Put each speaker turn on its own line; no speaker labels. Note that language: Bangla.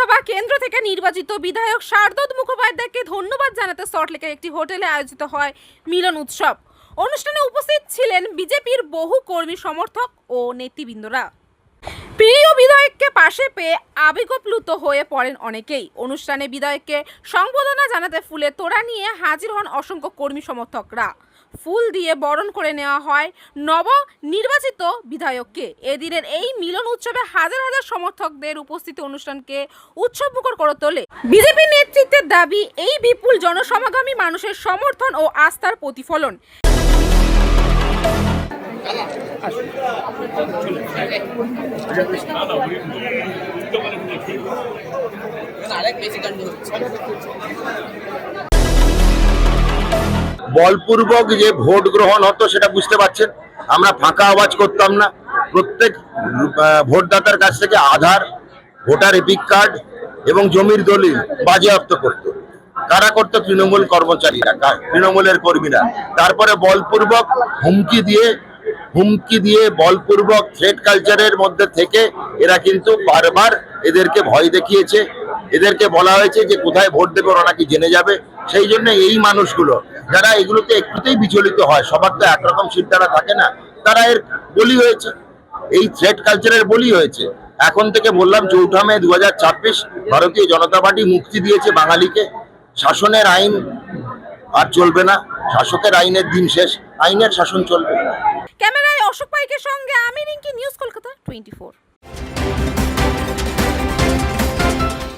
লোকসভা কেন্দ্র থেকে নির্বাচিত বিধায়ক শারদত মুখোপাধ্যায়কে ধন্যবাদ জানাতে সল্টলেকের একটি হোটেলে আয়োজিত হয় মিলন উৎসব। অনুষ্ঠানে উপস্থিত ছিলেন বিজেপির বহু কর্মী সমর্থক ও নেতৃবৃন্দরা। প্রিয় বিধায়ককে পাশে পেয়ে আবেগপ্লুত হয়ে পড়েন অনেকেই। অনুষ্ঠানে বিধায়ককে সংবর্ধনা জানাতে ফুলের তোড়া নিয়ে হাজির হন অসংখ্য কর্মী সমর্থকরা। ফুল দিয়ে বরণ করে নেওয়া হয় নব নির্বাচিত বিধায়ককে। এদিনের এই মিলন উৎসবে হাজার হাজার সমর্থকদের উপস্থিতি অনুষ্ঠানকে উৎসবমুখর করে তোলে। বিজেপি নেতৃত্বের দাবি, এই বিপুল জনসমাগমই মানুষের সমর্থন ও আস্থার প্রতিফলন।
বলপূর্বক যে ভোট গ্রহণ হতো সেটা বুঝতে পারছেন। আমরা ফাঁকা আওয়াজ করতাম না। প্রত্যেক ভোটদাতার কাছ থেকে আধার, ভোটার এপিক কার্ড এবং জমির দলিল বাজেয়াপ্ত করত। কারা করতো? তৃণমূল কর্মচারীরা, তৃণমূলের কর্মীরা। তারপরে বলপূর্বক হুমকি দিয়ে বলপূর্বক থ্রেট কালচারের মধ্যে থেকে এরা কিন্তু বারবার এদেরকে ভয় দেখিয়েছে। এদেরকে বলা হয়েছে যে কোথায় ভোট দেবে ওরা নাকি জেনে যাবে। সেই জন্য এই মানুষগুলো যারা এগুলোতে একটুতেই বিচলিত হয়, সবার তো একরকম চিন্তাটা থাকে না, তারা এর বলি হয়েছে, এই থ্রেট কালচারের বলি হয়েছে। এখন থেকে বললাম 4 মে 2026 ভারতীয় জনতা পার্টি মুক্তি দিয়েছে বাঙালিকে। শাসনের আইন আর চলবে না, শাসকের আইনের দিন শেষ, আইনের শাসন চলবে।
ক্যামেরায় অশোক পাইকের সঙ্গে আমি রিঙ্কি, নিউজ কলকাতা 24।